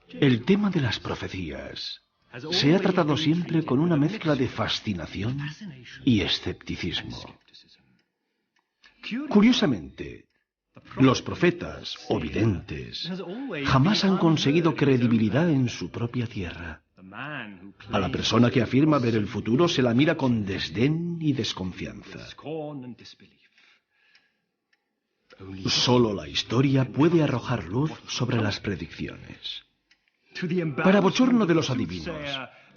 El tema de las profecías se ha tratado siempre con una mezcla de fascinación y escepticismo. Curiosamente, los profetas o videntes jamás han conseguido credibilidad en su propia tierra. A la persona que afirma ver el futuro se la mira con desdén y desconfianza. Solo la historia puede arrojar luz sobre las predicciones. Para bochorno de los adivinos,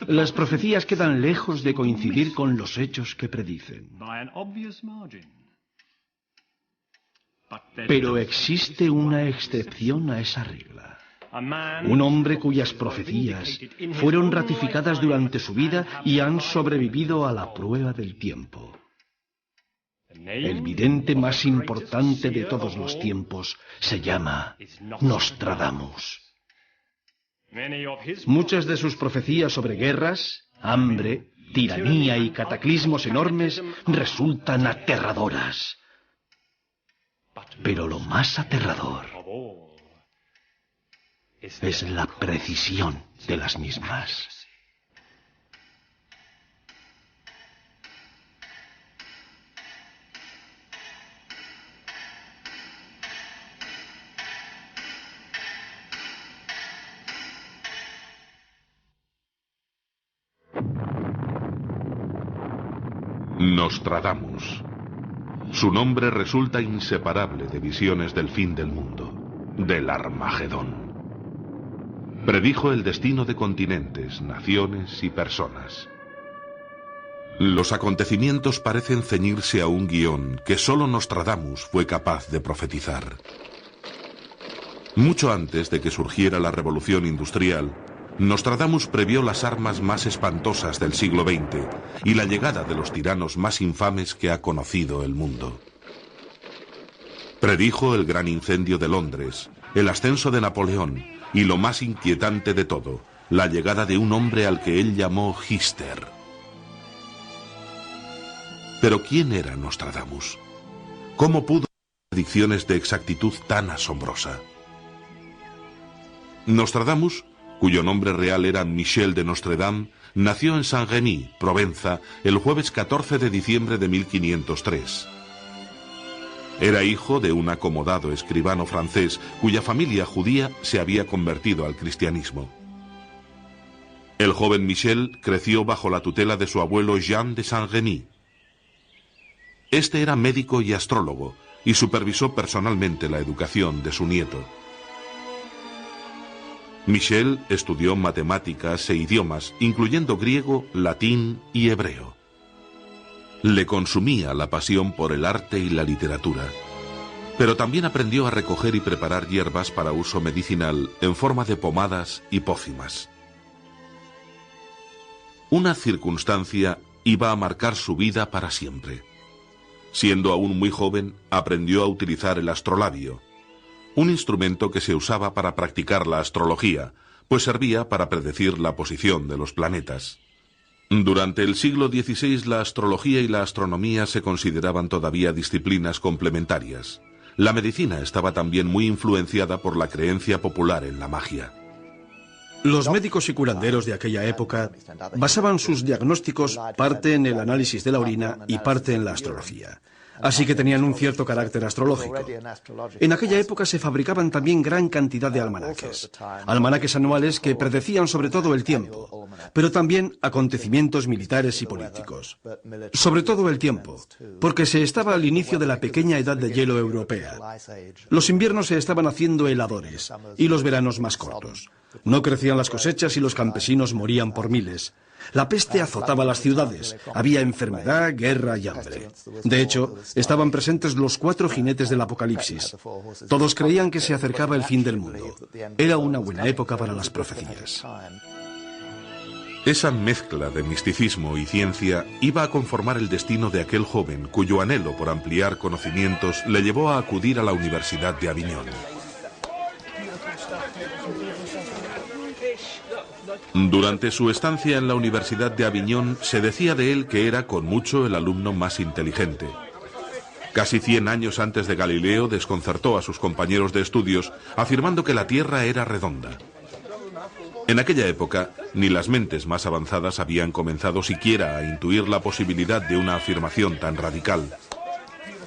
las profecías quedan lejos de coincidir con los hechos que predicen. Pero existe una excepción a esa regla. Un hombre cuyas profecías fueron ratificadas durante su vida y han sobrevivido a la prueba del tiempo. El vidente más importante de todos los tiempos se llama Nostradamus. Muchas de sus profecías sobre guerras, hambre, tiranía y cataclismos enormes resultan aterradoras. Pero lo más aterrador es la precisión de las mismas. Nostradamus. Su nombre resulta inseparable de visiones del fin del mundo, del Armagedón. Predijo el destino de continentes, naciones y personas. Los acontecimientos parecen ceñirse a un guión que solo Nostradamus fue capaz de profetizar. Mucho antes de que surgiera la revolución industrial, Nostradamus previó las armas más espantosas del siglo XX y la llegada de los tiranos más infames que ha conocido el mundo. Predijo el gran incendio de Londres, el ascenso de Napoleón y lo más inquietante de todo, la llegada de un hombre al que él llamó Hister. Pero ¿quién era Nostradamus? ¿Cómo pudo hacer predicciones de exactitud tan asombrosa? Nostradamus, cuyo nombre real era Michel de Nostredame, nació en Saint-Rémy, Provenza, el jueves 14 de diciembre de 1503. Era hijo de un acomodado escribano francés cuya familia judía se había convertido al cristianismo. El joven Michel creció bajo la tutela de su abuelo Jean de Saint-Rémy. Este era médico y astrólogo y supervisó personalmente la educación de su nieto. Michel estudió matemáticas e idiomas, incluyendo griego, latín y hebreo. Le consumía la pasión por el arte y la literatura, pero también aprendió a recoger y preparar hierbas para uso medicinal en forma de pomadas y pócimas. Una circunstancia iba a marcar su vida para siempre. Siendo aún muy joven, aprendió a utilizar el astrolabio, un instrumento que se usaba para practicar la astrología, pues servía para predecir la posición de los planetas. Durante el siglo XVI la astrología y la astronomía se consideraban todavía disciplinas complementarias. La medicina estaba también muy influenciada por la creencia popular en la magia. Los médicos y curanderos de aquella época basaban sus diagnósticos parte en el análisis de la orina y parte en la astrología. Así que tenían un cierto carácter astrológico. En aquella época se fabricaban también gran cantidad de almanaques. Almanaques anuales que predecían sobre todo el tiempo, pero también acontecimientos militares y políticos. Sobre todo el tiempo, porque se estaba al inicio de la pequeña edad de hielo europea. Los inviernos se estaban haciendo heladores y los veranos más cortos. No crecían las cosechas y los campesinos morían por miles. La peste azotaba las ciudades, había enfermedad, guerra y hambre. De hecho, estaban presentes los 4 jinetes del apocalipsis. Todos creían que se acercaba el fin del mundo. Era una buena época para las profecías. Esa mezcla de misticismo y ciencia iba a conformar el destino de aquel joven cuyo anhelo por ampliar conocimientos le llevó a acudir a la Universidad de Aviñón. Durante su estancia en la Universidad de Aviñón se decía de él que era con mucho el alumno más inteligente. Casi 100 años antes de Galileo desconcertó a sus compañeros de estudios afirmando que la Tierra era redonda. En aquella época, ni las mentes más avanzadas habían comenzado siquiera a intuir la posibilidad de una afirmación tan radical.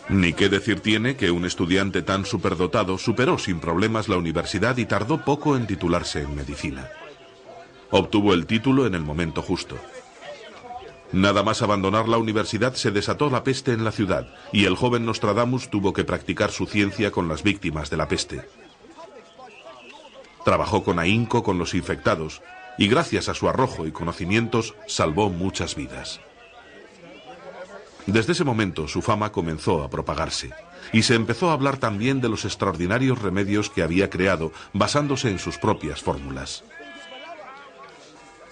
Ni qué decir tiene que un estudiante tan superdotado superó sin problemas la universidad y tardó poco en titularse en medicina. Obtuvo el título en el momento justo. Nada más abandonar la universidad se desató la peste en la ciudad y el joven Nostradamus tuvo que practicar su ciencia con las víctimas de la peste. Trabajó con ahínco con los infectados y gracias a su arrojo y conocimientos salvó muchas vidas. Desde ese momento su fama comenzó a propagarse y se empezó a hablar también de los extraordinarios remedios que había creado basándose en sus propias fórmulas.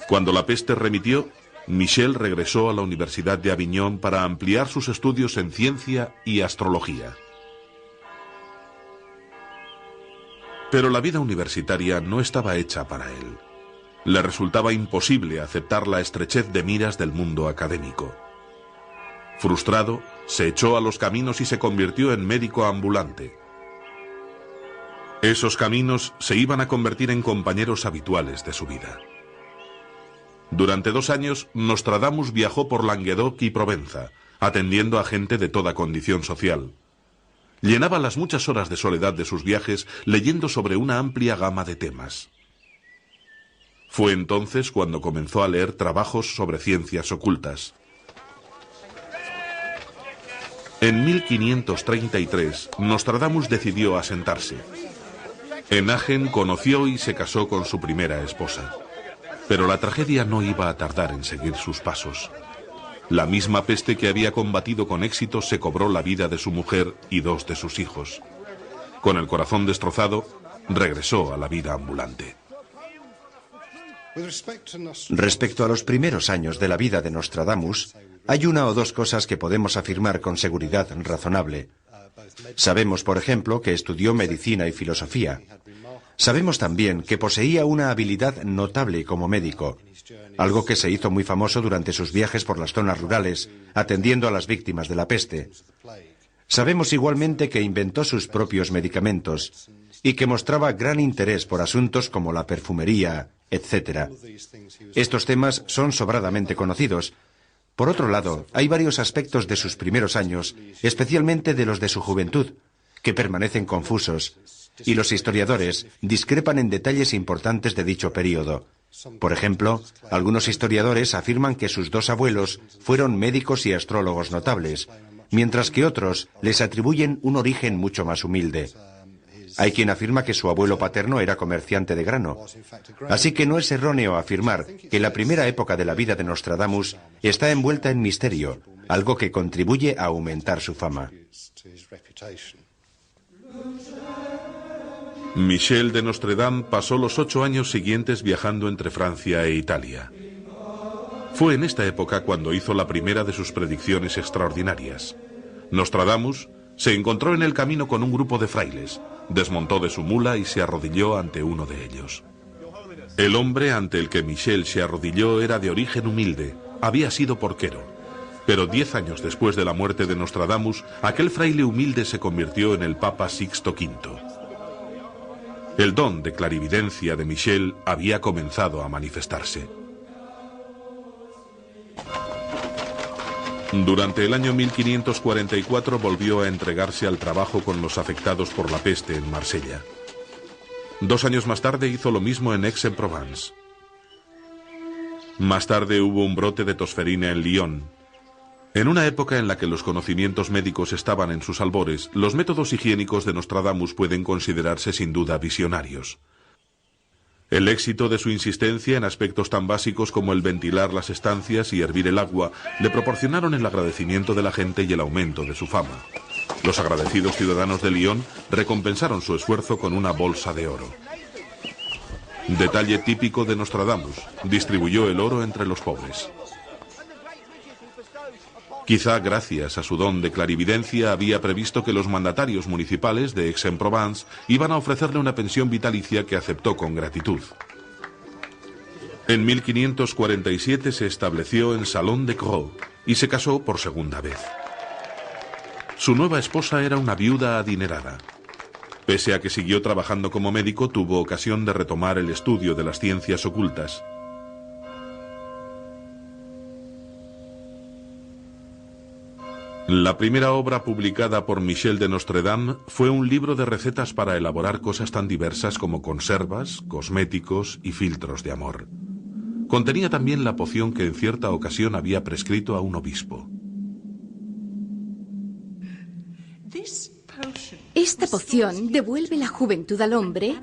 Cuando la peste remitió, Michel regresó a la Universidad de Aviñón para ampliar sus estudios en ciencia y astrología. Pero la vida universitaria no estaba hecha para él. Le resultaba imposible aceptar la estrechez de miras del mundo académico. Frustrado, se echó a los caminos y se convirtió en médico ambulante. Esos caminos se iban a convertir en compañeros habituales de su vida. Durante 2 años, Nostradamus viajó por Languedoc y Provenza, atendiendo a gente de toda condición social. Llenaba las muchas horas de soledad de sus viajes leyendo sobre una amplia gama de temas. Fue entonces cuando comenzó a leer trabajos sobre ciencias ocultas. En 1533, Nostradamus decidió asentarse. En Agen conoció y se casó con su primera esposa. Pero la tragedia no iba a tardar en seguir sus pasos. La misma peste que había combatido con éxito se cobró la vida de su mujer y 2 de sus hijos. Con el corazón destrozado, regresó a la vida ambulante. Respecto a los primeros años de la vida de Nostradamus, hay 1 o 2 cosas que podemos afirmar con seguridad razonable. Sabemos, por ejemplo, que estudió medicina y filosofía. Sabemos también que poseía una habilidad notable como médico, algo que se hizo muy famoso durante sus viajes por las zonas rurales, atendiendo a las víctimas de la peste. Sabemos igualmente que inventó sus propios medicamentos y que mostraba gran interés por asuntos como la perfumería, etc. Estos temas son sobradamente conocidos. Por otro lado, hay varios aspectos de sus primeros años, especialmente de los de su juventud, que permanecen confusos, y los historiadores discrepan en detalles importantes de dicho período. Por ejemplo, algunos historiadores afirman que sus 2 abuelos fueron médicos y astrólogos notables, mientras que otros les atribuyen un origen mucho más humilde. Hay quien afirma que su abuelo paterno era comerciante de grano. Así que no es erróneo afirmar que la primera época de la vida de Nostradamus está envuelta en misterio, algo que contribuye a aumentar su fama. Michel de Nostredame pasó los 8 años siguientes viajando entre Francia e Italia. Fue en esta época cuando hizo la primera de sus predicciones extraordinarias. Nostradamus se encontró en el camino con un grupo de frailes, desmontó de su mula y se arrodilló ante uno de ellos. El hombre ante el que Michel se arrodilló era de origen humilde, había sido porquero. Pero 10 años después de la muerte de Nostradamus, aquel fraile humilde se convirtió en el Papa Sixto V. El don de clarividencia de Michel había comenzado a manifestarse. Durante el año 1544 volvió a entregarse al trabajo con los afectados por la peste en Marsella. 2 años más tarde hizo lo mismo en Aix-en-Provence. Más tarde hubo un brote de tosferina en Lyon. En una época en la que los conocimientos médicos estaban en sus albores, los métodos higiénicos de Nostradamus pueden considerarse sin duda visionarios. El éxito de su insistencia en aspectos tan básicos como el ventilar las estancias y hervir el agua le proporcionaron el agradecimiento de la gente y el aumento de su fama. Los agradecidos ciudadanos de Lyon recompensaron su esfuerzo con una bolsa de oro. Detalle típico de Nostradamus, distribuyó el oro entre los pobres. Quizá gracias a su don de clarividencia había previsto que los mandatarios municipales de Aix-en-Provence iban a ofrecerle una pensión vitalicia que aceptó con gratitud. En 1547 se estableció en Salon de Crau y se casó por segunda vez. Su nueva esposa era una viuda adinerada. Pese a que siguió trabajando como médico, tuvo ocasión de retomar el estudio de las ciencias ocultas. La primera obra publicada por Michel de Nostredame fue un libro de recetas para elaborar cosas tan diversas como conservas, cosméticos y filtros de amor. Contenía también la poción que en cierta ocasión había prescrito a un obispo. Esta poción devuelve la juventud al hombre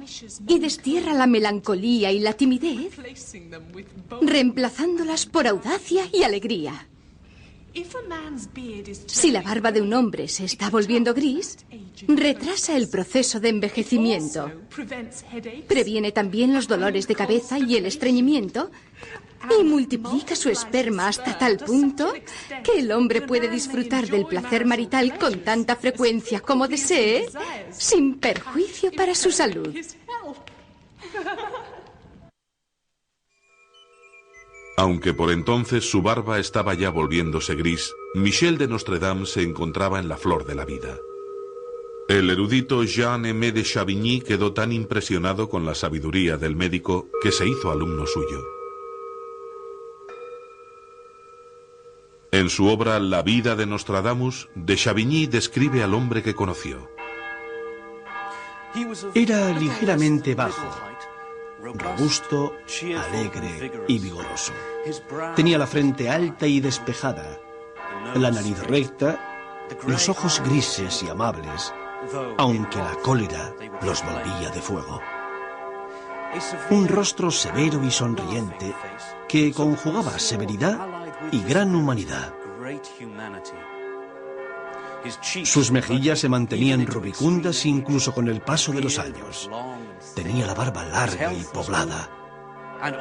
y destierra la melancolía y la timidez, reemplazándolas por audacia y alegría. Si la barba de un hombre se está volviendo gris, retrasa el proceso de envejecimiento. Previene también los dolores de cabeza y el estreñimiento y multiplica su esperma hasta tal punto que el hombre puede disfrutar del placer marital con tanta frecuencia como desee, sin perjuicio para su salud. Aunque por entonces su barba estaba ya volviéndose gris, Michel de Nostredame se encontraba en la flor de la vida. El erudito Jean-Aimé de Chavigny quedó tan impresionado con la sabiduría del médico que se hizo alumno suyo. En su obra La vida de Nostradamus, de Chavigny describe al hombre que conoció. Era ligeramente bajo, robusto, alegre y vigoroso. Tenía la frente alta y despejada, la nariz recta, los ojos grises y amables, aunque la cólera los volvía de fuego. Un rostro severo y sonriente que conjugaba severidad y gran humanidad. Sus mejillas se mantenían rubicundas incluso con el paso de los años. Tenía la barba larga y poblada,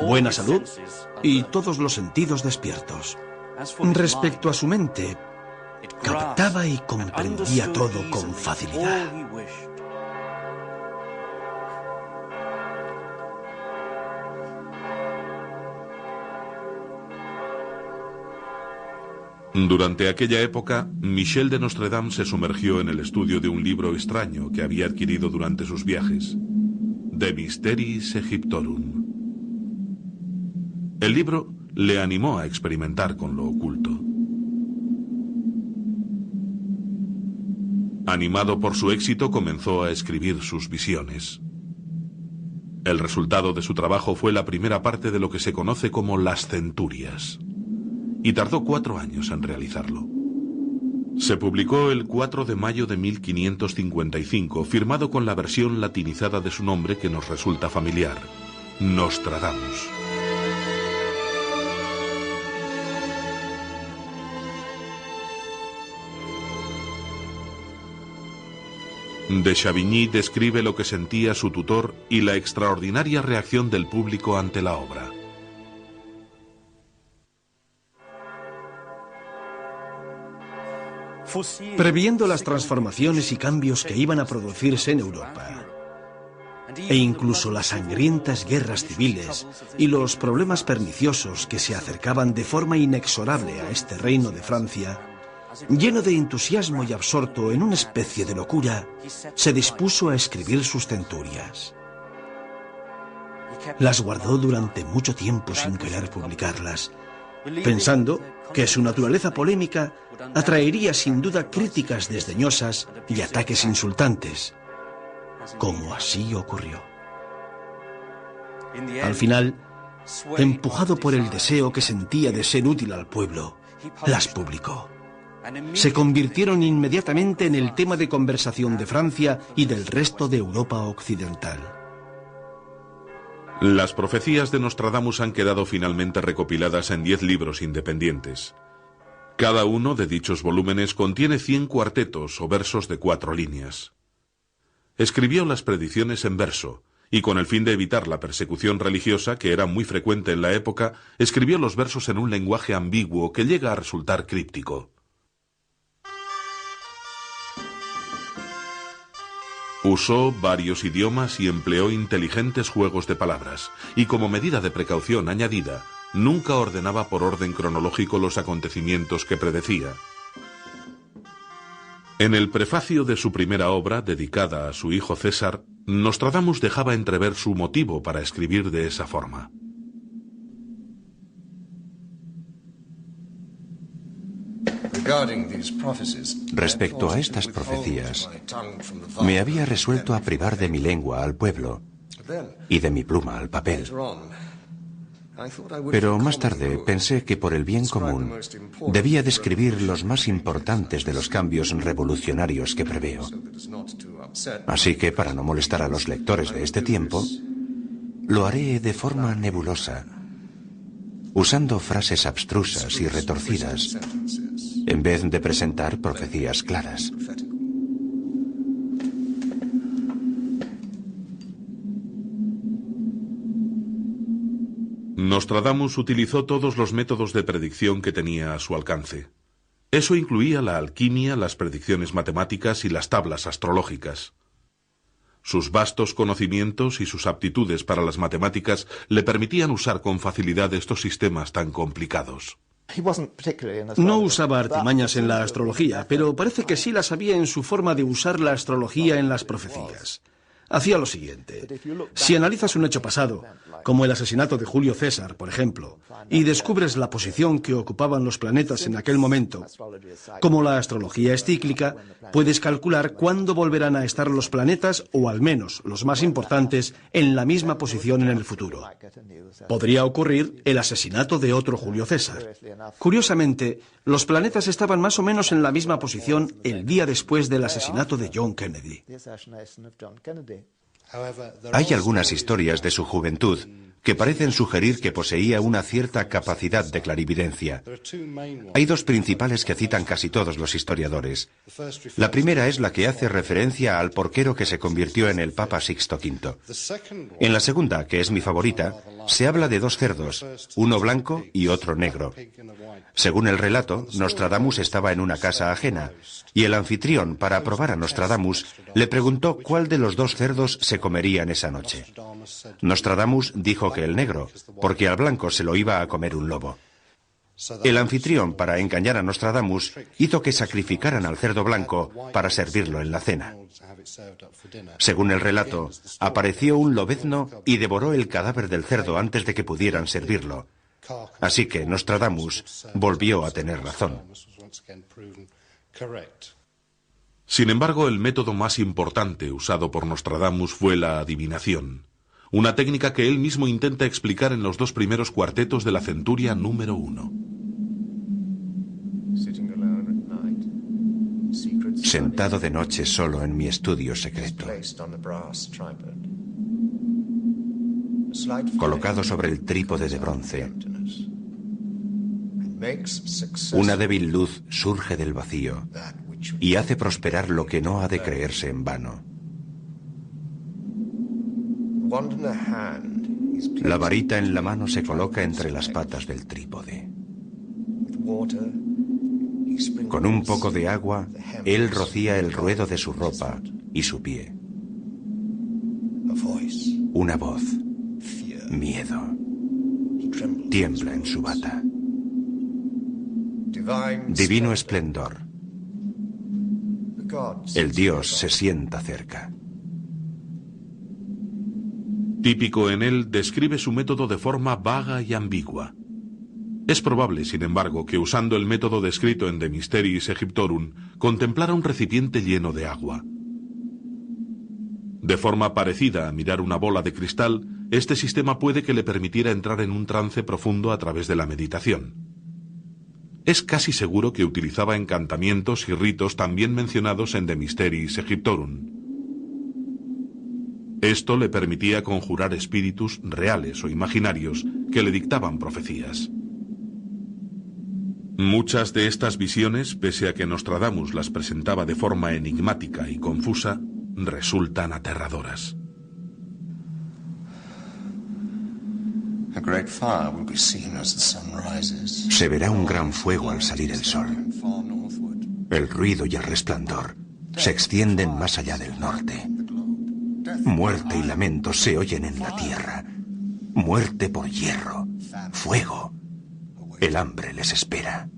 buena salud y todos los sentidos despiertos. Respecto a su mente, captaba y comprendía todo con facilidad. Durante aquella época, Michel de Nostredame se sumergió en el estudio de un libro extraño que había adquirido durante sus viajes, De Mysteris Egyptorum. El libro le animó a experimentar con lo oculto. Animado por su éxito, comenzó a escribir sus visiones. El resultado de su trabajo fue la primera parte de lo que se conoce como las centurias, y tardó 4 años en realizarlo. Se publicó el 4 de mayo de 1555, firmado con la versión latinizada de su nombre que nos resulta familiar, Nostradamus. De Chavigny describe lo que sentía su tutor y la extraordinaria reacción del público ante la obra. Previendo las transformaciones y cambios que iban a producirse en Europa, e incluso las sangrientas guerras civiles y los problemas perniciosos que se acercaban de forma inexorable a este reino de Francia, lleno de entusiasmo y absorto en una especie de locura, se dispuso a escribir sus centurias. Las guardó durante mucho tiempo sin querer publicarlas, pensando que su naturaleza polémica atraería sin duda críticas desdeñosas y ataques insultantes, como así ocurrió. Al final, empujado por el deseo que sentía de ser útil al pueblo, las publicó. Se convirtieron inmediatamente en el tema de conversación de Francia y del resto de Europa occidental. Las profecías de Nostradamus han quedado finalmente recopiladas en 10 libros independientes. Cada uno de dichos volúmenes contiene 100 cuartetos o versos de 4 líneas. Escribió las predicciones en verso, y con el fin de evitar la persecución religiosa, que era muy frecuente en la época, escribió los versos en un lenguaje ambiguo que llega a resultar críptico. Usó varios idiomas y empleó inteligentes juegos de palabras, y como medida de precaución añadida, nunca ordenaba por orden cronológico los acontecimientos que predecía. En el prefacio de su primera obra, dedicada a su hijo César, Nostradamus dejaba entrever su motivo para escribir de esa forma. Respecto a estas profecías, me había resuelto a privar de mi lengua al pueblo y de mi pluma al papel. Pero más tarde pensé que por el bien común debía describir los más importantes de los cambios revolucionarios que preveo. Así que, para no molestar a los lectores de este tiempo, lo haré de forma nebulosa, usando frases abstrusas y retorcidas, en vez de presentar profecías claras. Nostradamus utilizó todos los métodos de predicción que tenía a su alcance. Eso incluía la alquimia, las predicciones matemáticas y las tablas astrológicas. Sus vastos conocimientos y sus aptitudes para las matemáticas le permitían usar con facilidad estos sistemas tan complicados. No usaba artimañas en la astrología, pero parece que sí las había en su forma de usar la astrología en las profecías. Hacía lo siguiente: si analizas un hecho pasado, como el asesinato de Julio César, por ejemplo, y descubres la posición que ocupaban los planetas en aquel momento, como la astrología es cíclica, puedes calcular cuándo volverán a estar los planetas, o al menos los más importantes, en la misma posición en el futuro. Podría ocurrir el asesinato de otro Julio César. Curiosamente, los planetas estaban más o menos en la misma posición el día después del asesinato de John Kennedy. Hay algunas historias de su juventud que parecen sugerir que poseía una cierta capacidad de clarividencia. Hay dos principales que citan casi todos los historiadores. La primera es la que hace referencia al porquero que se convirtió en el Papa Sixto V. En la segunda, que es mi favorita, se habla de dos cerdos, uno blanco y otro negro. Según el relato, Nostradamus estaba en una casa ajena, y el anfitrión, para probar a Nostradamus, le preguntó cuál de los dos cerdos se comerían esa noche. Nostradamus dijo que el negro, porque al blanco se lo iba a comer un lobo. El anfitrión, para engañar a Nostradamus, hizo que sacrificaran al cerdo blanco para servirlo en la cena. Según el relato, apareció un lobezno y devoró el cadáver del cerdo antes de que pudieran servirlo. Así que Nostradamus volvió a tener razón. Sin embargo, el método más importante usado por Nostradamus fue la adivinación, una técnica que él mismo intenta explicar en los dos primeros cuartetos de la Centuria número 1. Sentado de noche solo en mi estudio secreto, colocado sobre el trípode de bronce, una débil luz surge del vacío y hace prosperar lo que no ha de creerse en vano. La varita en la mano se coloca entre las patas del trípode. Con un poco de agua, él rocía el ruedo de su ropa y su pie. Una voz, miedo, tiembla en su bata. Divino esplendor. El Dios se sienta cerca. Típico en él, describe su método de forma vaga y ambigua. Es probable, sin embargo, que usando el método descrito en De Mysteris Egyptorum, contemplara un recipiente lleno de agua. De forma parecida a mirar una bola de cristal, este sistema puede que le permitiera entrar en un trance profundo a través de la meditación. Es casi seguro que utilizaba encantamientos y ritos también mencionados en De Mysteris Egyptorum. Esto le permitía conjurar espíritus reales o imaginarios que le dictaban profecías. Muchas de estas visiones, pese a que Nostradamus las presentaba de forma enigmática y confusa, resultan aterradoras. Se verá un gran fuego al salir el sol. El ruido y el resplandor se extienden más allá del norte. Muerte y lamento se oyen en la tierra. Muerte por hierro, fuego. El hambre les espera.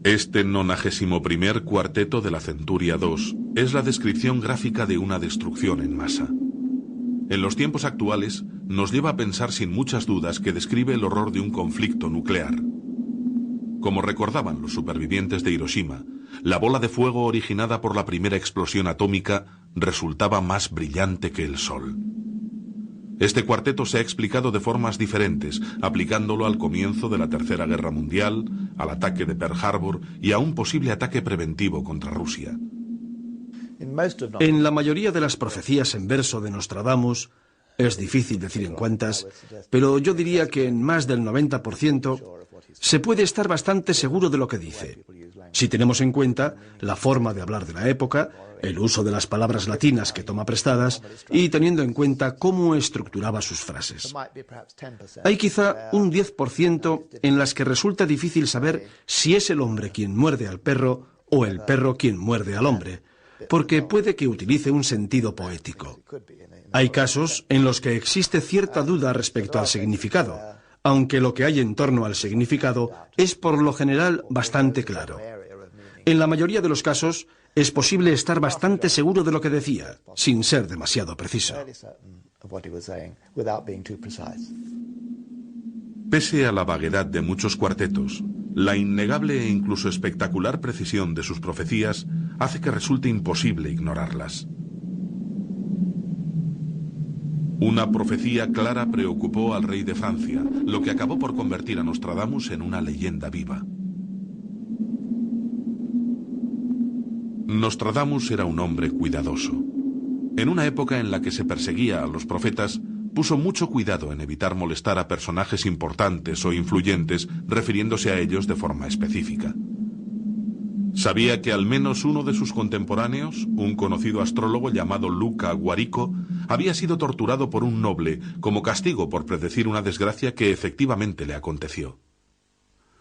Este 91º cuarteto de la Centuria II es la descripción gráfica de una destrucción en masa. En los tiempos actuales, nos lleva a pensar sin muchas dudas que describe el horror de un conflicto nuclear. Como recordaban los supervivientes de Hiroshima, la bola de fuego originada por la primera explosión atómica resultaba más brillante que el sol. Este cuarteto se ha explicado de formas diferentes, aplicándolo al comienzo de la Tercera Guerra Mundial, al ataque de Pearl Harbor y a un posible ataque preventivo contra Rusia. En la mayoría de las profecías en verso de Nostradamus, es difícil decir en cuántas, pero yo diría que en más del 90% se puede estar bastante seguro de lo que dice. Si tenemos en cuenta la forma de hablar de la época, el uso de las palabras latinas que toma prestadas y teniendo en cuenta cómo estructuraba sus frases. Hay quizá un 10% en las que resulta difícil saber si es el hombre quien muerde al perro o el perro quien muerde al hombre, porque puede que utilice un sentido poético. Hay casos en los que existe cierta duda respecto al significado, aunque lo que hay en torno al significado es por lo general bastante claro. En la mayoría de los casos es posible estar bastante seguro de lo que decía, sin ser demasiado preciso. Pese a la vaguedad de muchos cuartetos, la innegable e incluso espectacular precisión de sus profecías hace que resulte imposible ignorarlas. Una profecía clara preocupó al rey de Francia, lo que acabó por convertir a Nostradamus en una leyenda viva. Nostradamus era un hombre cuidadoso. En una época en la que se perseguía a los profetas, puso mucho cuidado en evitar molestar a personajes importantes o influyentes, refiriéndose a ellos de forma específica. Sabía que al menos uno de sus contemporáneos, un conocido astrólogo llamado Luca Guarico, había sido torturado por un noble como castigo por predecir una desgracia que efectivamente le aconteció.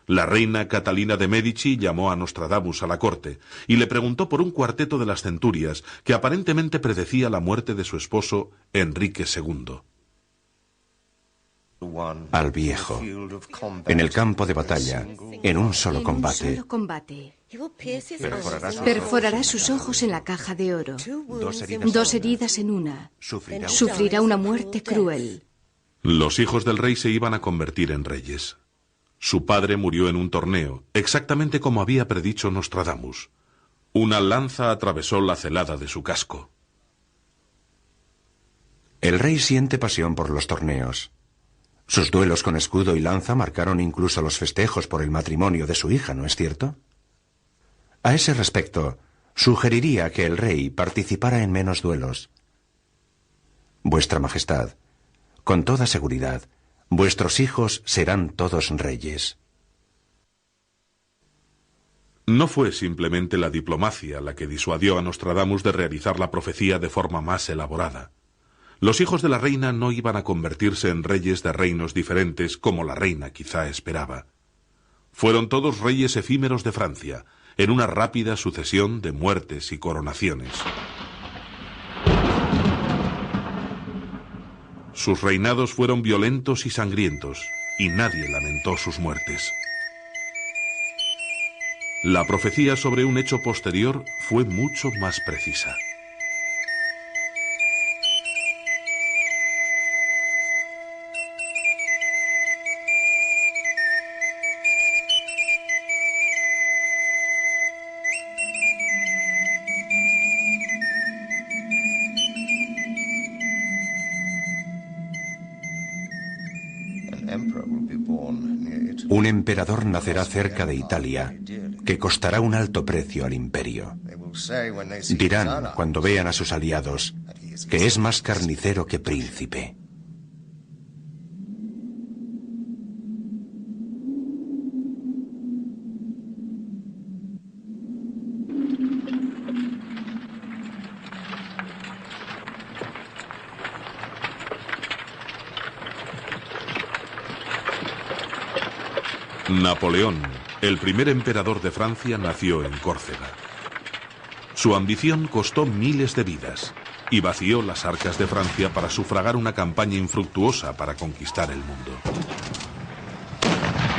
La reina Catalina de Medici llamó a Nostradamus a la corte y le preguntó por un cuarteto de las centurias que aparentemente predecía la muerte de su esposo Enrique II. Al viejo, en el campo de batalla, en un solo combate. Perforará sus ojos en la caja de oro. 2 heridas en una. Sufrirá una muerte cruel. Los hijos del rey se iban a convertir en reyes. Su padre murió en un torneo, exactamente como había predicho Nostradamus. Una lanza atravesó la celada de su casco. El rey siente pasión por los torneos. Sus duelos con escudo y lanza marcaron incluso los festejos por el matrimonio de su hija, ¿no es cierto? A ese respecto, sugeriría que el rey participara en menos duelos. Vuestra Majestad, con toda seguridad, vuestros hijos serán todos reyes. No fue simplemente la diplomacia la que disuadió a Nostradamus de realizar la profecía de forma más elaborada. Los hijos de la reina no iban a convertirse en reyes de reinos diferentes como la reina quizá esperaba. Fueron todos reyes efímeros de Francia, en una rápida sucesión de muertes y coronaciones. Sus reinados fueron violentos y sangrientos, y nadie lamentó sus muertes. La profecía sobre un hecho posterior fue mucho más precisa. Un emperador nacerá cerca de Italia, que costará un alto precio al imperio. Dirán, cuando vean a sus aliados, que es más carnicero que príncipe. Napoleón, el primer emperador de Francia, nació en Córcega. Su ambición costó miles de vidas y vació las arcas de Francia para sufragar una campaña infructuosa para conquistar el mundo.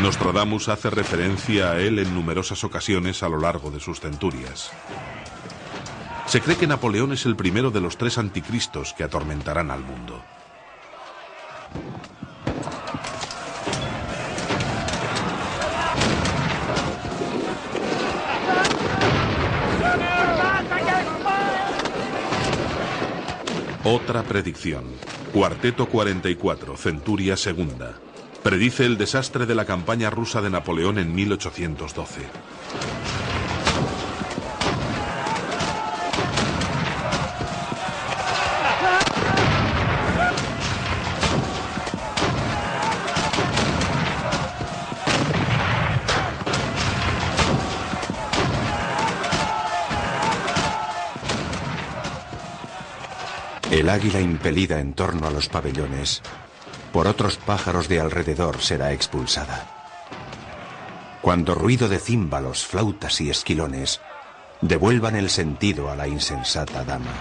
Nostradamus hace referencia a él en numerosas ocasiones a lo largo de sus centurias. Se cree que Napoleón es el primero de los 3 anticristos que atormentarán al mundo. Otra predicción. Cuarteto 44, Centuria Segunda. Predice el desastre de la campaña rusa de Napoleón en 1812. El águila impelida en torno a los pabellones por otros pájaros de alrededor será expulsada. Cuando ruido de címbalos, flautas y esquilones devuelvan el sentido a la insensata dama.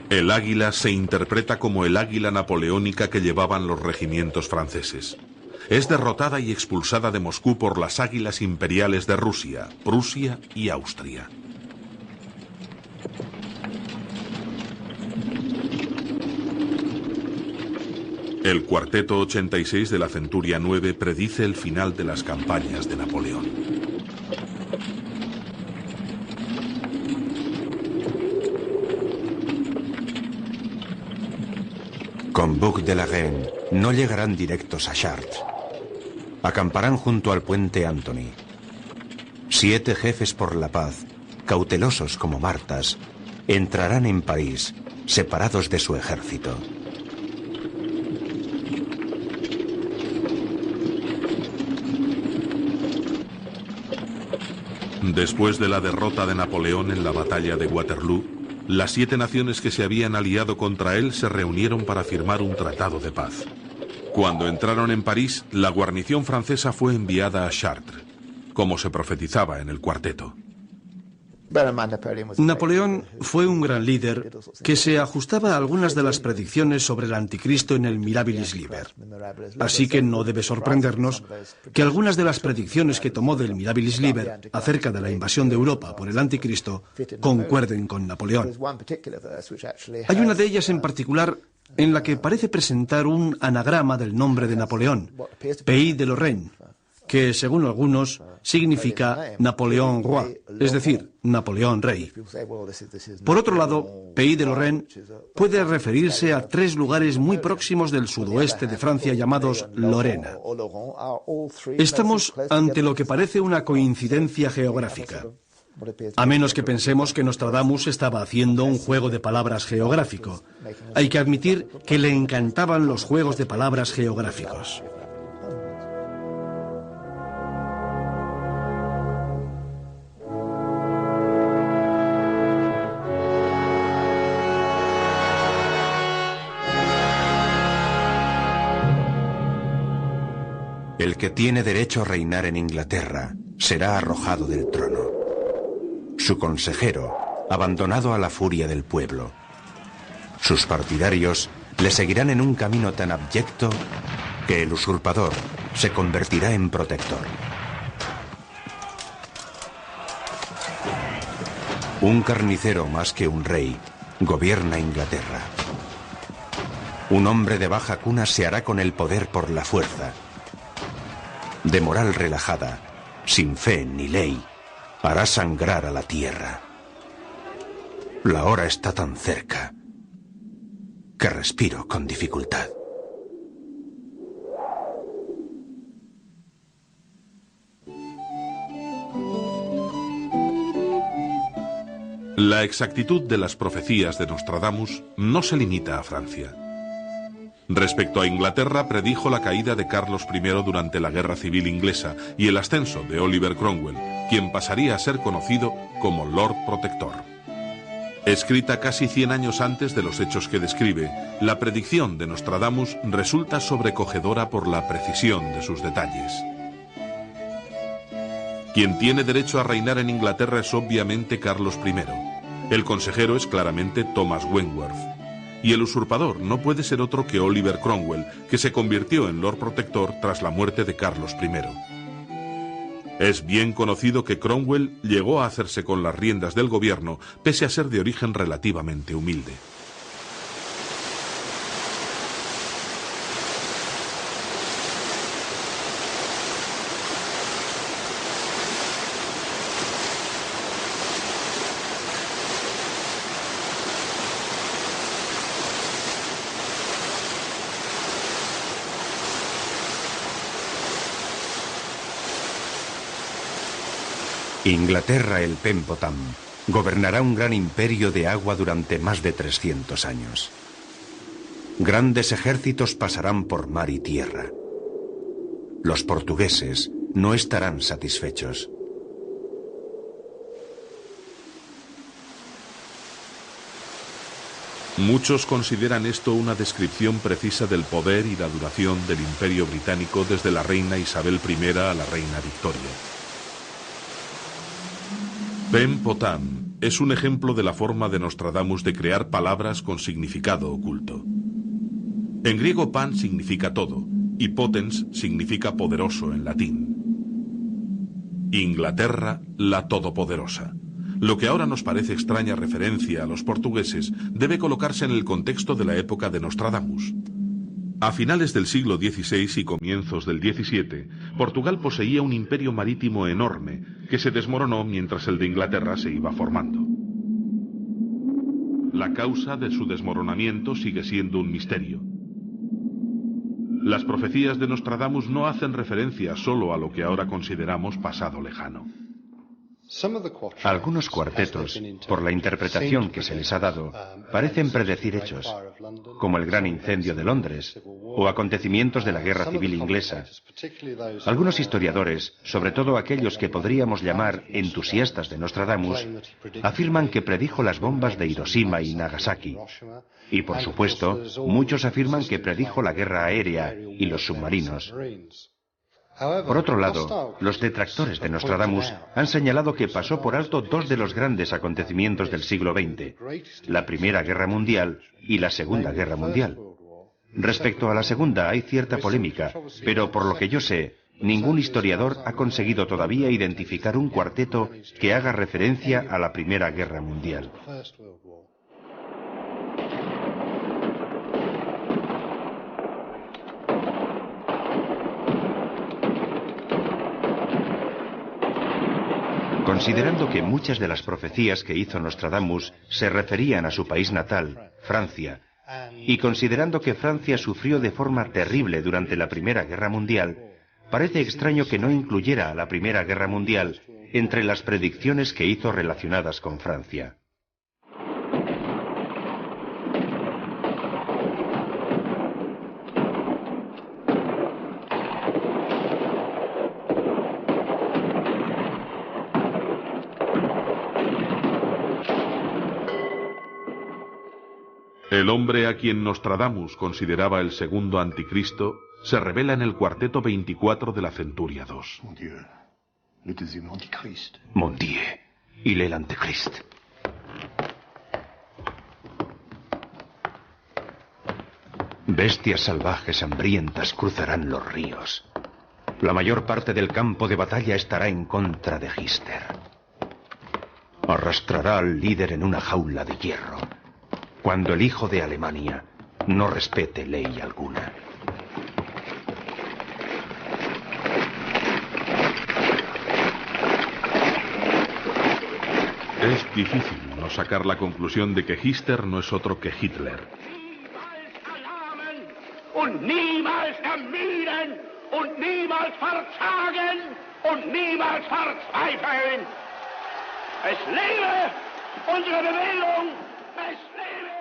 El águila se interpreta como el águila napoleónica que llevaban los regimientos franceses. Es derrotada y expulsada de Moscú por las águilas imperiales de Rusia, Prusia y Austria. El cuarteto 86 de la Centuria 9 predice el final de las campañas de Napoleón. Con Buc de la Reine no llegarán directos a Chartres. Acamparán junto al puente Antony. 7 jefes por la paz, cautelosos como martas, entrarán en París, separados de su ejército. Después de la derrota de Napoleón en la batalla de Waterloo, las 7 naciones que se habían aliado contra él se reunieron para firmar un tratado de paz. Cuando entraron en París, la guarnición francesa fue enviada a Chartres, como se profetizaba en el cuarteto. Napoleón fue un gran líder que se ajustaba a algunas de las predicciones sobre el anticristo en el Mirabilis Liber. Así que no debe sorprendernos que algunas de las predicciones que tomó del Mirabilis Liber acerca de la invasión de Europa por el anticristo concuerden con Napoleón. Hay una de ellas en particular en la que parece presentar un anagrama del nombre de Napoleón, Pays de Lorraine, que según algunos significa Napoleón Roi, es decir, Napoleón Rey. Por otro lado, Pays de Lorraine puede referirse a 3 lugares muy próximos del sudoeste de Francia llamados Lorena. Estamos ante lo que parece una coincidencia geográfica, a menos que pensemos que Nostradamus estaba haciendo un juego de palabras geográfico. Hay que admitir que le encantaban los juegos de palabras geográficos. El que tiene derecho a reinar en Inglaterra será arrojado del trono. Su consejero, abandonado a la furia del pueblo. Sus partidarios le seguirán en un camino tan abyecto que el usurpador se convertirá en protector. Un carnicero más que un rey gobierna Inglaterra. Un hombre de baja cuna se hará con el poder por la fuerza. De moral relajada, sin fe ni ley, hará sangrar a la tierra. La hora está tan cerca que respiro con dificultad. La exactitud de las profecías de Nostradamus no se limita a Francia. Respecto a Inglaterra, predijo la caída de Carlos I durante la Guerra Civil Inglesa y el ascenso de Oliver Cromwell, quien pasaría a ser conocido como Lord Protector. Escrita casi 100 años antes de los hechos que describe, la predicción de Nostradamus resulta sobrecogedora por la precisión de sus detalles. Quien tiene derecho a reinar en Inglaterra es obviamente Carlos I. El consejero es claramente Thomas Wentworth. Y el usurpador no puede ser otro que Oliver Cromwell, que se convirtió en Lord Protector tras la muerte de Carlos I. Es bien conocido que Cromwell llegó a hacerse con las riendas del gobierno, pese a ser de origen relativamente humilde. Inglaterra, el Pempotam, gobernará un gran imperio de agua durante más de 300 años. Grandes ejércitos pasarán por mar y tierra. Los portugueses no estarán satisfechos. Muchos consideran esto una descripción precisa del poder y la duración del Imperio Británico desde la reina Isabel I a la reina Victoria. Pempotam es un ejemplo de la forma de Nostradamus de crear palabras con significado oculto. En griego pan significa todo, y potens significa poderoso en latín. Inglaterra, la todopoderosa. Lo que ahora nos parece extraña referencia a los portugueses debe colocarse en el contexto de la época de Nostradamus. A finales del siglo XVI y comienzos del XVII, Portugal poseía un imperio marítimo enorme que se desmoronó mientras el de Inglaterra se iba formando. La causa de su desmoronamiento sigue siendo un misterio. Las profecías de Nostradamus no hacen referencia solo a lo que ahora consideramos pasado lejano. Algunos cuartetos, por la interpretación que se les ha dado, parecen predecir hechos, como el gran incendio de Londres o acontecimientos de la Guerra Civil Inglesa. Algunos historiadores, sobre todo aquellos que podríamos llamar entusiastas de Nostradamus, afirman que predijo las bombas de Hiroshima y Nagasaki. Y por supuesto, muchos afirman que predijo la guerra aérea y los submarinos. Por otro lado, los detractores de Nostradamus han señalado que pasó por alto dos de los grandes acontecimientos del siglo XX, la Primera Guerra Mundial y la Segunda Guerra Mundial. Respecto a la segunda hay cierta polémica, pero por lo que yo sé, ningún historiador ha conseguido todavía identificar un cuarteto que haga referencia a la Primera Guerra Mundial. Considerando que muchas de las profecías que hizo Nostradamus se referían a su país natal, Francia, y considerando que Francia sufrió de forma terrible durante la Primera Guerra Mundial, parece extraño que no incluyera a la Primera Guerra Mundial entre las predicciones que hizo relacionadas con Francia. El hombre a quien Nostradamus consideraba el segundo anticristo se revela en el cuarteto 24 de la Centuria II. Mon Dieu, il est l'Antéchrist. Bestias salvajes hambrientas cruzarán los ríos. La mayor parte del campo de batalla estará en contra de Hister. Arrastrará al líder en una jaula de hierro, cuando el hijo de Alemania no respete ley alguna. Es difícil no sacar la conclusión de que Hister no es otro que Hitler. Und niemals ermüden, und niemals verzagen, und niemals verzweifeln. Es lebe unsere Bewegung, es lebe...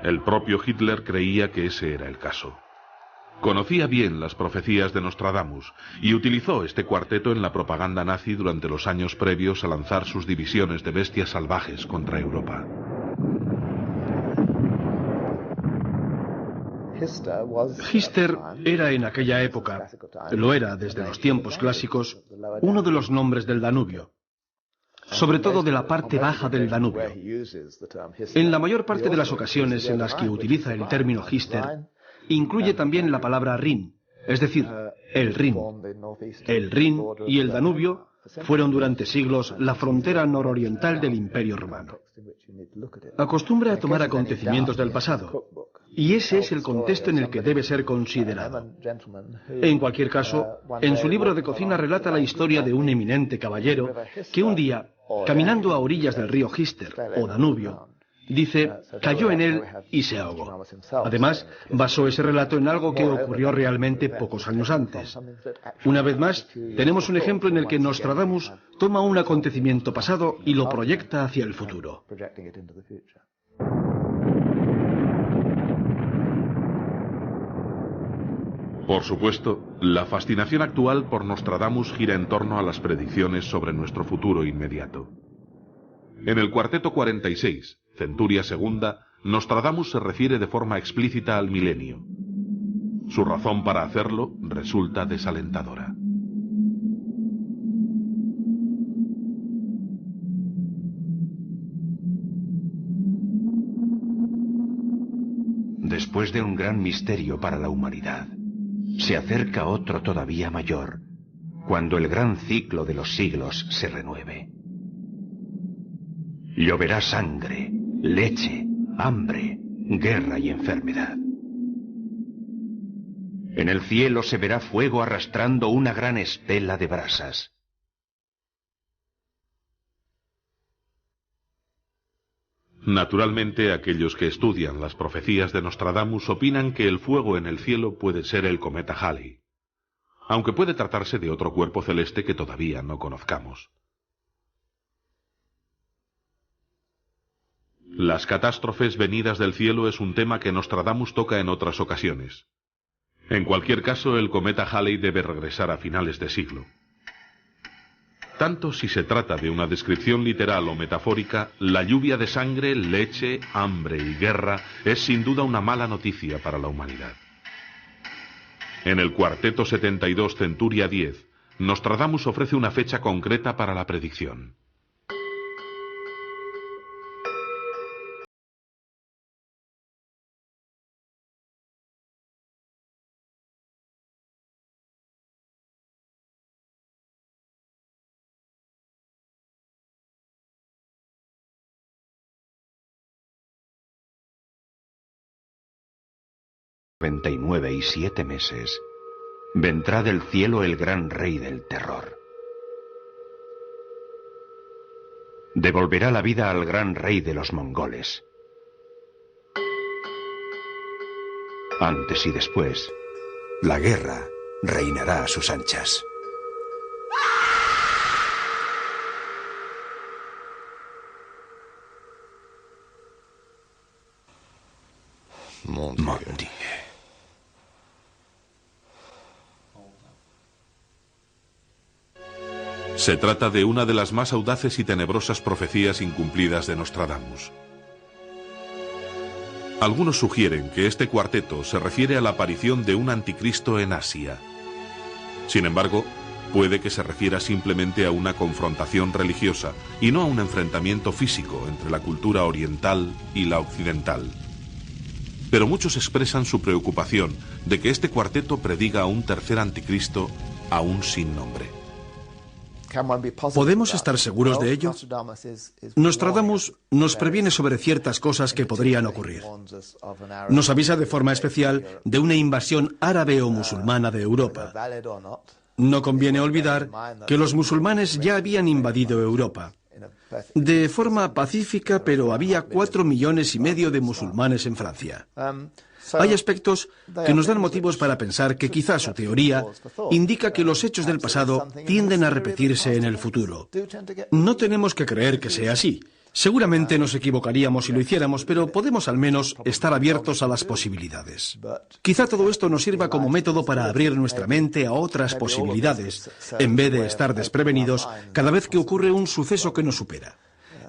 El propio Hitler creía que ese era el caso. Conocía bien las profecías de Nostradamus y utilizó este cuarteto en la propaganda nazi durante los años previos a lanzar sus divisiones de bestias salvajes contra Europa. Hister era en aquella época, lo era desde los tiempos clásicos, uno de los nombres del Danubio, sobre todo de la parte baja del Danubio. En la mayor parte de las ocasiones en las que utiliza el término Hister, incluye también la palabra Rin, es decir, el Rin. El Rin y el Danubio fueron durante siglos la frontera nororiental del Imperio Romano. Acostumbra a tomar acontecimientos del pasado, y ese es el contexto en el que debe ser considerado. En cualquier caso, en su libro de cocina relata la historia de un eminente caballero que un día, caminando a orillas del río Hister o Danubio, dice, cayó en él y se ahogó. Además, basó ese relato en algo que ocurrió realmente pocos años antes. Una vez más, tenemos un ejemplo en el que Nostradamus toma un acontecimiento pasado y lo proyecta hacia el futuro. Por supuesto, la fascinación actual por Nostradamus gira en torno a las predicciones sobre nuestro futuro inmediato. En el cuarteto 46, Centuria Segunda, Nostradamus se refiere de forma explícita al milenio. Su razón para hacerlo resulta desalentadora. Después de un gran misterio para la humanidad, se acerca otro todavía mayor, cuando el gran ciclo de los siglos se renueve. Lloverá sangre, leche, hambre, guerra y enfermedad. En el cielo se verá fuego arrastrando una gran estela de brasas. Naturalmente, aquellos que estudian las profecías de Nostradamus opinan que el fuego en el cielo puede ser el cometa Halley, aunque puede tratarse de otro cuerpo celeste que todavía no conozcamos. Las catástrofes venidas del cielo es un tema que Nostradamus toca en otras ocasiones. En cualquier caso, el cometa Halley debe regresar a finales de siglo. Tanto si se trata de una descripción literal o metafórica, la lluvia de sangre, leche, hambre y guerra es sin duda una mala noticia para la humanidad. En el cuarteto 72 Centuria 10, Nostradamus ofrece una fecha concreta para la predicción. ...99 y 7 meses... vendrá del cielo el gran rey del terror. Devolverá la vida al gran rey de los mongoles. Antes y después, la guerra reinará a sus anchas. Mon Dieu. Se trata de una de las más audaces y tenebrosas profecías incumplidas de Nostradamus. Algunos sugieren que este cuarteto se refiere a la aparición de un anticristo en Asia. Sin embargo, puede que se refiera simplemente a una confrontación religiosa y no a un enfrentamiento físico entre la cultura oriental y la occidental. Pero muchos expresan su preocupación de que este cuarteto prediga a un tercer anticristo aún sin nombre. ¿Podemos estar seguros de ello? Nostradamus nos previene sobre ciertas cosas que podrían ocurrir. Nos avisa de forma especial de una invasión árabe o musulmana de Europa. No conviene olvidar que los musulmanes ya habían invadido Europa. De forma pacífica, pero había 4,5 millones de musulmanes en Francia. Hay aspectos que nos dan motivos para pensar que quizás su teoría indica que los hechos del pasado tienden a repetirse en el futuro. No tenemos que creer que sea así. Seguramente nos equivocaríamos si lo hiciéramos, pero podemos al menos estar abiertos a las posibilidades. Quizá todo esto nos sirva como método para abrir nuestra mente a otras posibilidades, en vez de estar desprevenidos cada vez que ocurre un suceso que nos supera.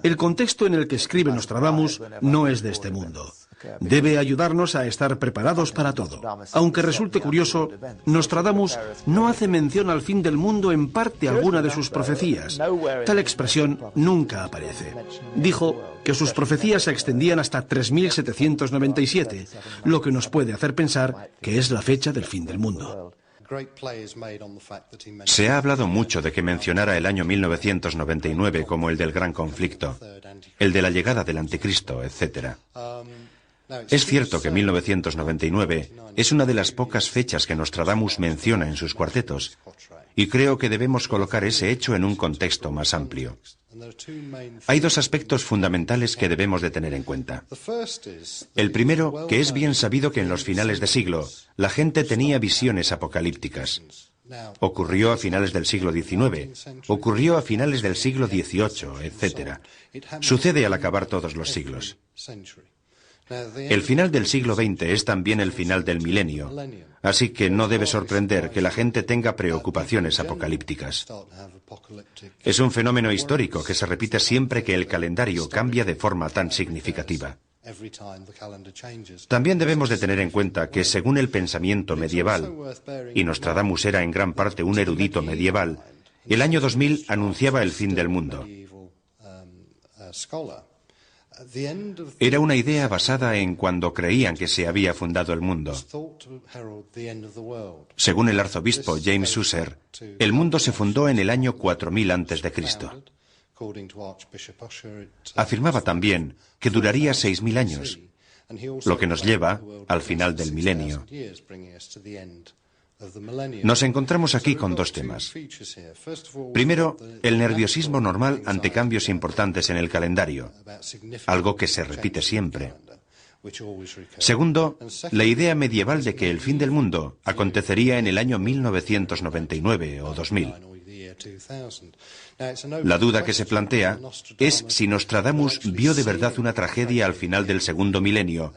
El contexto en el que escribe Nostradamus no es de este mundo. debe ayudarnos a estar preparados para todo. Aunque resulte curioso, Nostradamus no hace mención al fin del mundo en parte alguna de sus profecías. Tal expresión nunca aparece. Dijo que sus profecías se extendían hasta 3797, lo que nos puede hacer pensar que es la fecha del fin del mundo. Se ha hablado mucho de que mencionara el año 1999 como el del gran conflicto, el de la llegada del anticristo, etc. Es cierto que 1999 es una de las pocas fechas que Nostradamus menciona en sus cuartetos, y creo que debemos colocar ese hecho en un contexto más amplio. Hay dos aspectos fundamentales que debemos de tener en cuenta. El primero, que es bien sabido que en los finales de siglo la gente tenía visiones apocalípticas. Ocurrió a finales del siglo XIX, ocurrió a finales del siglo XVIII, etc. Sucede al acabar todos los siglos. El final del siglo XX es también el final del milenio, así que no debe sorprender que la gente tenga preocupaciones apocalípticas. Es un fenómeno histórico que se repite siempre que el calendario cambia de forma tan significativa. También debemos de tener en cuenta que según el pensamiento medieval, y Nostradamus era en gran parte un erudito medieval, el año 2000 anunciaba el fin del mundo. Era una idea basada en cuando creían que se había fundado el mundo. Según el arzobispo James Ussher, el mundo se fundó en el año 4000 a.C. Afirmaba también que duraría 6000 años, lo que nos lleva al final del milenio. Nos encontramos aquí con dos temas. Primero, el nerviosismo normal ante cambios importantes en el calendario, algo que se repite siempre. Segundo, la idea medieval de que el fin del mundo acontecería en el año 1999 o 2000. La duda que se plantea es si Nostradamus vio de verdad una tragedia al final del segundo milenio,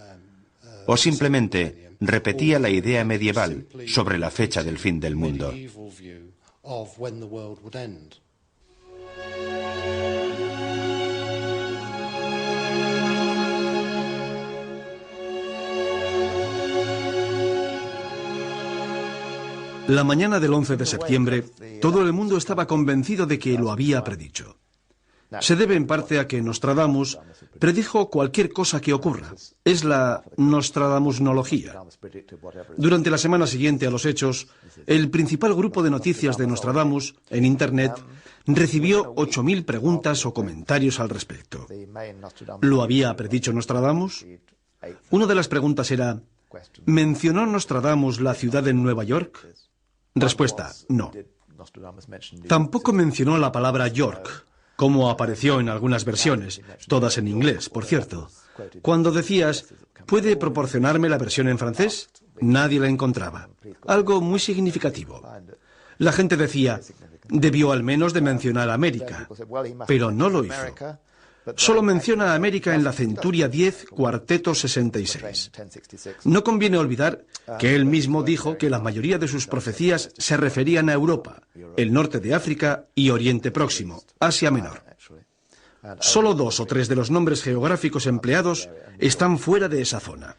o simplemente repetía la idea medieval sobre la fecha del fin del mundo. La mañana del 11 de septiembre, todo el mundo estaba convencido de que lo había predicho. Se debe en parte a que Nostradamus predijo cualquier cosa que ocurra. Es la Nostradamusnología. Durante la semana siguiente a los hechos, el principal grupo de noticias de Nostradamus en Internet recibió 8000 preguntas o comentarios al respecto. ¿Lo había predicho Nostradamus? Una de las preguntas era: ¿mencionó Nostradamus la ciudad de Nueva York? Respuesta: no. Tampoco mencionó la palabra York, como apareció en algunas versiones, todas en inglés, por cierto. Cuando decías: ¿puede proporcionarme la versión en francés?, nadie la encontraba. Algo muy significativo. La gente decía: debió al menos de mencionar América, pero no lo hizo. Solo menciona a América en la Centuria 10, Cuarteto 66. No conviene olvidar que él mismo dijo que la mayoría de sus profecías se referían a Europa, el norte de África y Oriente Próximo, Asia Menor. Solo 2 o 3 de los nombres geográficos empleados están fuera de esa zona.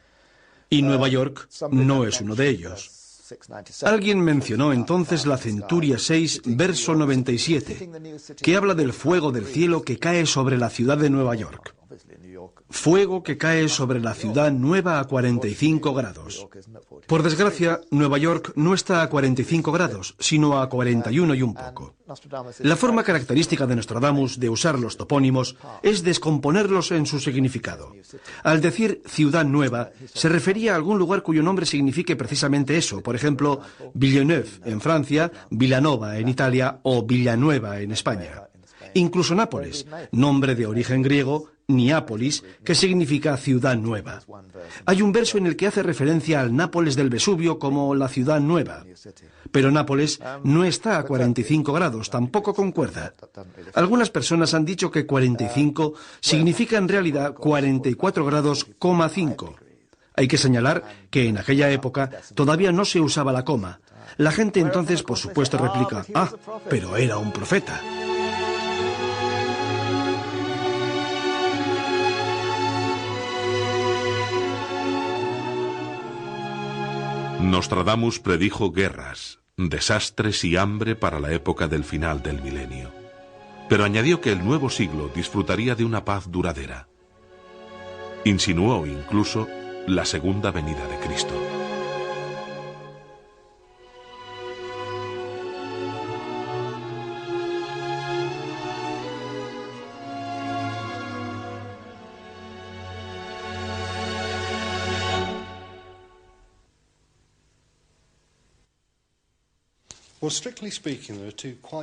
Y Nueva York no es uno de ellos. Alguien mencionó entonces la Centuria 6, verso 97, que habla del fuego del cielo que cae sobre la ciudad de Nueva York. Fuego que cae sobre la ciudad nueva a 45 grados. Por desgracia, Nueva York no está a 45 grados, sino a 41 y un poco. La forma característica de Nostradamus de usar los topónimos es descomponerlos en su significado. Al decir ciudad nueva, se refería a algún lugar cuyo nombre signifique precisamente eso. Por ejemplo, Villeneuve en Francia, Villanova en Italia o Villanueva en España. Incluso Nápoles, nombre de origen griego, Niápolis, que significa ciudad nueva. Hay un verso en el que hace referencia al Nápoles del Vesubio como la ciudad nueva. Pero Nápoles no está a 45 grados, tampoco concuerda. Algunas personas han dicho que 45 significa en realidad 44 grados, 5. Hay que señalar que en aquella época todavía no se usaba la coma. La gente entonces, por supuesto, replica: ah, pero era un profeta. Nostradamus predijo guerras, desastres y hambre para la época del final del milenio. Pero añadió que el nuevo siglo disfrutaría de una paz duradera. Insinuó incluso la segunda venida de Cristo.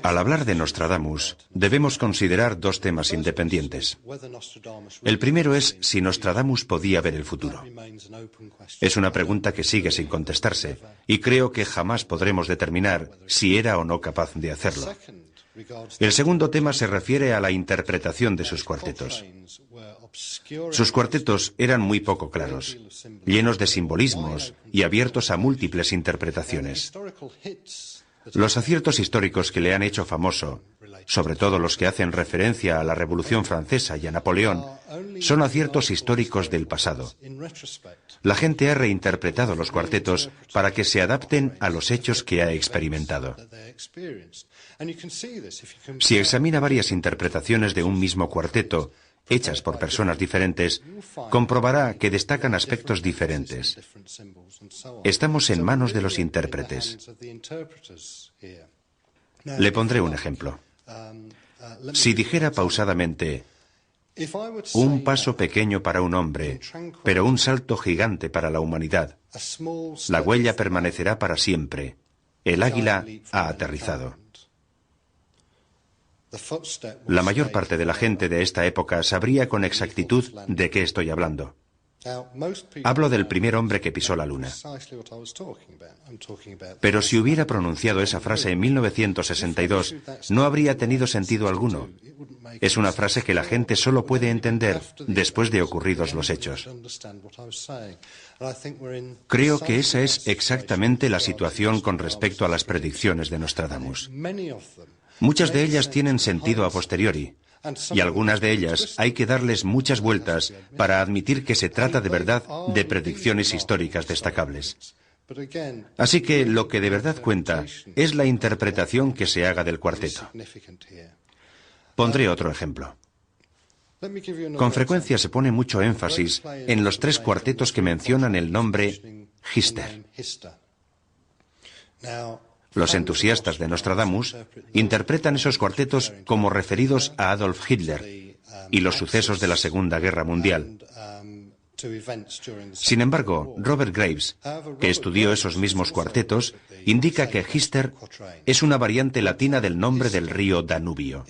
Al hablar de Nostradamus, debemos considerar dos temas independientes. El primero es si Nostradamus podía ver el futuro. Es una pregunta que sigue sin contestarse, y creo que jamás podremos determinar si era o no capaz de hacerlo. El segundo tema se refiere a la interpretación de sus cuartetos. Sus cuartetos eran muy poco claros, llenos de simbolismos y abiertos a múltiples interpretaciones. Los aciertos históricos que le han hecho famoso, sobre todo los que hacen referencia a la Revolución Francesa y a Napoleón, son aciertos históricos del pasado. La gente ha reinterpretado los cuartetos para que se adapten a los hechos que ha experimentado. Si examina varias interpretaciones de un mismo cuarteto, hechas por personas diferentes, comprobará que destacan aspectos diferentes. Estamos en manos de los intérpretes. Le pondré un ejemplo. Si dijera pausadamente, un paso pequeño para un hombre, pero un salto gigante para la humanidad, la huella permanecerá para siempre. El águila ha aterrizado. La mayor parte de la gente de esta época sabría con exactitud de qué estoy hablando. Hablo del primer hombre que pisó la luna. Pero si hubiera pronunciado esa frase en 1962, no habría tenido sentido alguno. Es una frase que la gente solo puede entender después de ocurridos los hechos. Creo que esa es exactamente la situación con respecto a las predicciones de Nostradamus. Muchas de ellas tienen sentido a posteriori, y algunas de ellas hay que darles muchas vueltas para admitir que se trata de verdad de predicciones históricas destacables. Así que lo que de verdad cuenta es la interpretación que se haga del cuarteto. Pondré otro ejemplo. Con frecuencia se pone mucho énfasis en los tres cuartetos que mencionan el nombre Hister. Los entusiastas de Nostradamus interpretan esos cuartetos como referidos a Adolf Hitler y los sucesos de la Segunda Guerra Mundial. Sin embargo, Robert Graves, que estudió esos mismos cuartetos, indica que Hister es una variante latina del nombre del río Danubio.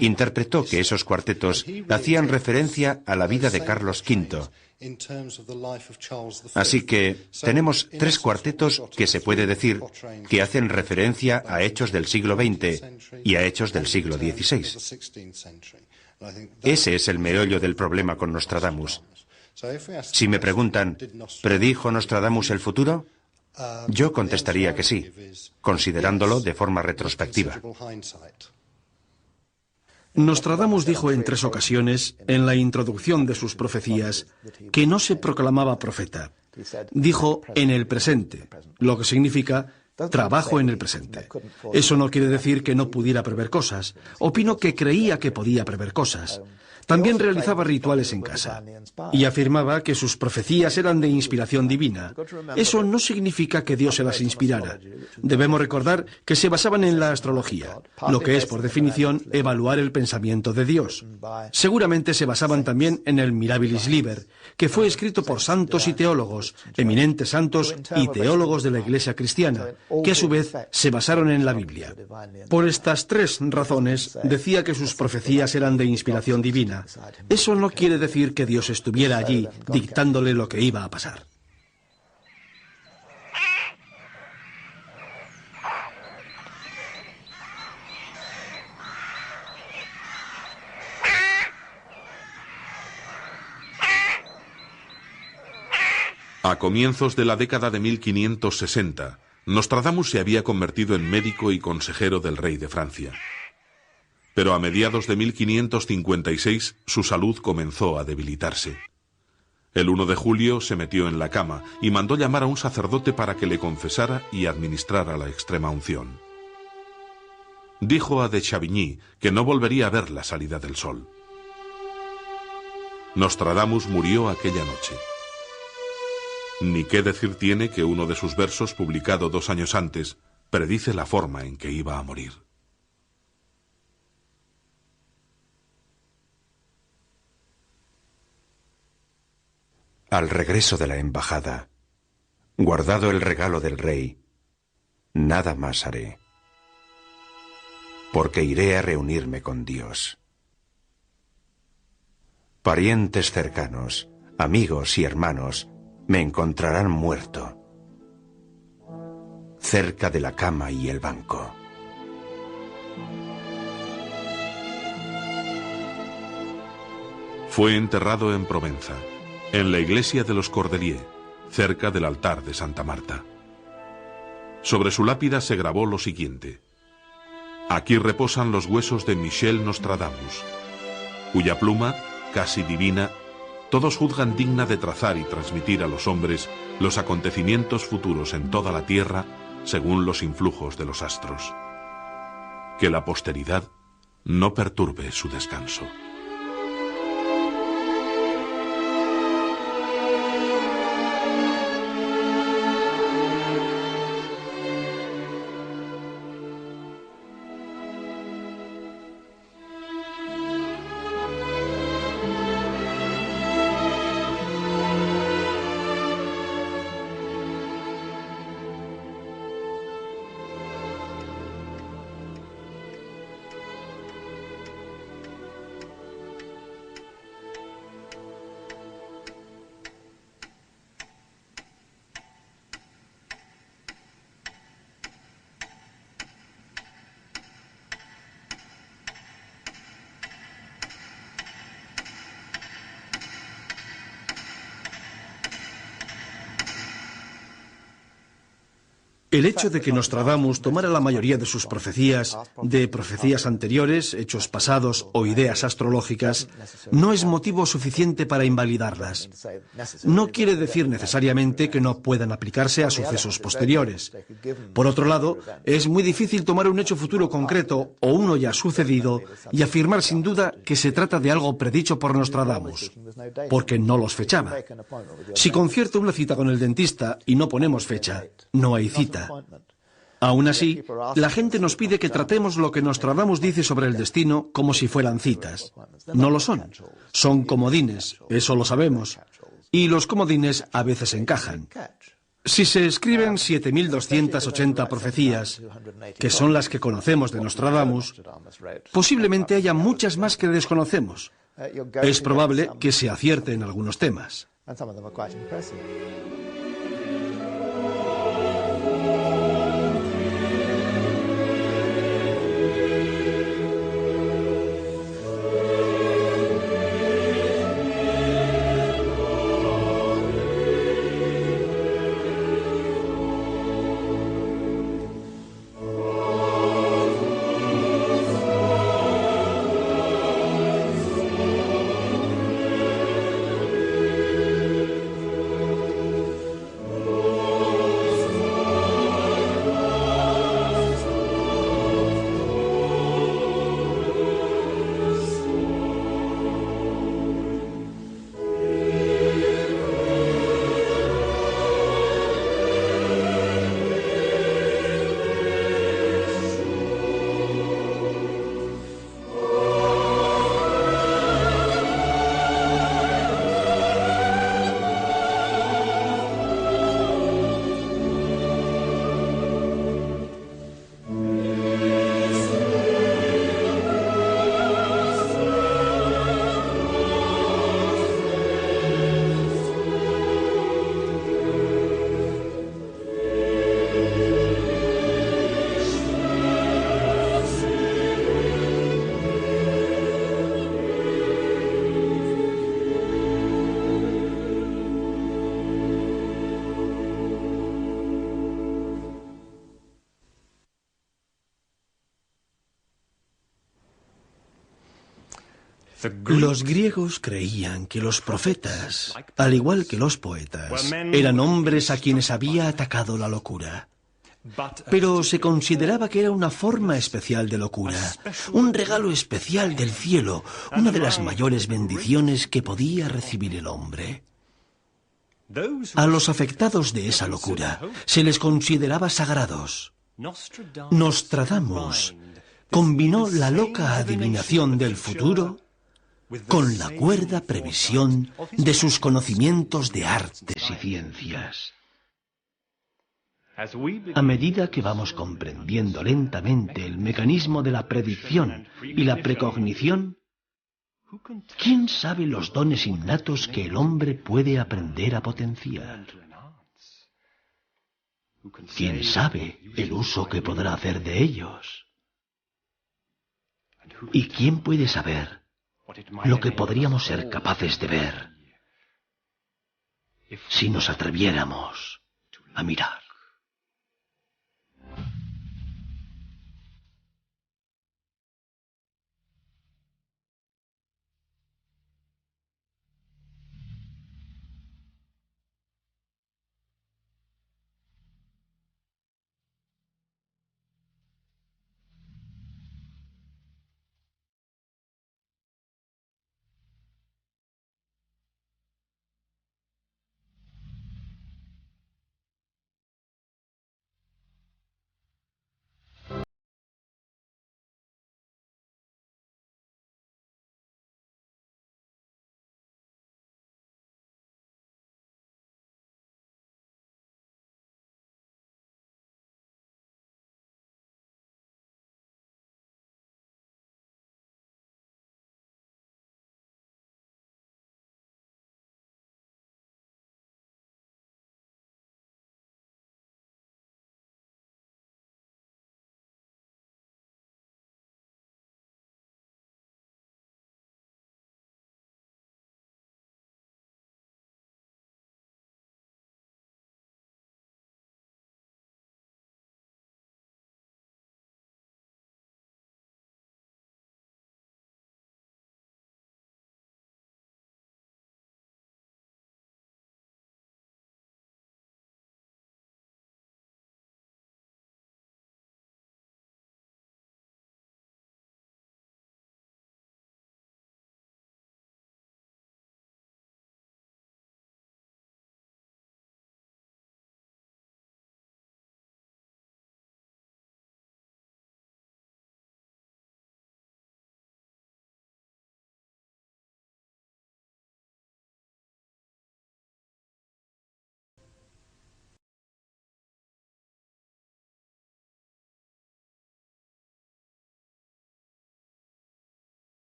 Interpretó que esos cuartetos hacían referencia a la vida de Carlos V. Así que tenemos tres cuartetos que se puede decir que hacen referencia a hechos del siglo XX y a hechos del siglo XVI. Ese es el meollo del problema con Nostradamus. Si me preguntan, ¿predijo Nostradamus el futuro? Yo contestaría que sí, considerándolo de forma retrospectiva. Nostradamus dijo en 3 ocasiones, en la introducción de sus profecías, que no se proclamaba profeta. Dijo en el presente, lo que significa trabajo en el presente. Eso no quiere decir que no pudiera prever cosas. Opino que creía que podía prever cosas. También realizaba rituales en casa y afirmaba que sus profecías eran de inspiración divina. Eso no significa que Dios se las inspirara. Debemos recordar que se basaban en la astrología, lo que es, por definición, evaluar el pensamiento de Dios. Seguramente se basaban también en el Mirabilis Liber, que fue escrito por santos y teólogos, eminentes santos y teólogos de la Iglesia cristiana, que a su vez se basaron en la Biblia. Por estas 3 razones, decía que sus profecías eran de inspiración divina. Eso no quiere decir que Dios estuviera allí dictándole lo que iba a pasar. A comienzos de la década de 1560, Nostradamus se había convertido en médico y consejero del rey de Francia. Pero a mediados de 1556 su salud comenzó a debilitarse. El 1 de julio se metió en la cama y mandó llamar a un sacerdote para que le confesara y administrara la extrema unción. Dijo a de Chavigny que no volvería a ver la salida del sol. Nostradamus murió aquella noche. Ni qué decir tiene que uno de sus versos, publicado 2 años antes, predice la forma en que iba a morir. Al regreso de la embajada, guardado el regalo del rey, nada más haré, porque iré a reunirme con Dios. Parientes cercanos, amigos y hermanos me encontrarán muerto, cerca de la cama y el banco. Fue enterrado en Provenza, en la iglesia de los Cordeliers, cerca del altar de Santa Marta. Sobre su lápida se grabó lo siguiente: aquí reposan los huesos de Michel Nostradamus, cuya pluma, casi divina, todos juzgan digna de trazar y transmitir a los hombres los acontecimientos futuros en toda la tierra según los influjos de los astros. Que la posteridad no perturbe su descanso. El hecho de que Nostradamus tomara la mayoría de sus profecías de profecías anteriores, hechos pasados o ideas astrológicas, no es motivo suficiente para invalidarlas. No quiere decir necesariamente que no puedan aplicarse a sucesos posteriores. Por otro lado, es muy difícil tomar un hecho futuro concreto o uno ya sucedido y afirmar sin duda que se trata de algo predicho por Nostradamus, porque no los fechaba. Si concierto una cita con el dentista y no ponemos fecha, no hay cita. Aún así, la gente nos pide que tratemos lo que Nostradamus dice sobre el destino como si fueran citas. No lo son. Son comodines, eso lo sabemos. Y los comodines a veces encajan. Si se escriben 7.280 profecías, que son las que conocemos de Nostradamus, posiblemente haya muchas más que desconocemos. Es probable que se acierte en algunos temas. Los griegos creían que los profetas, al igual que los poetas, eran hombres a quienes había atacado la locura. Pero se consideraba que era una forma especial de locura, un regalo especial del cielo, una de las mayores bendiciones que podía recibir el hombre. A los afectados de esa locura se les consideraba sagrados. Nostradamus combinó la loca adivinación del futuro con la cuerda previsión de sus conocimientos de artes y ciencias. A medida que vamos comprendiendo lentamente el mecanismo de la predicción y la precognición, ¿quién sabe los dones innatos que el hombre puede aprender a potenciar? ¿Quién sabe el uso que podrá hacer de ellos? ¿Y quién puede saber lo que podríamos ser capaces de ver si nos atreviéramos a mirar?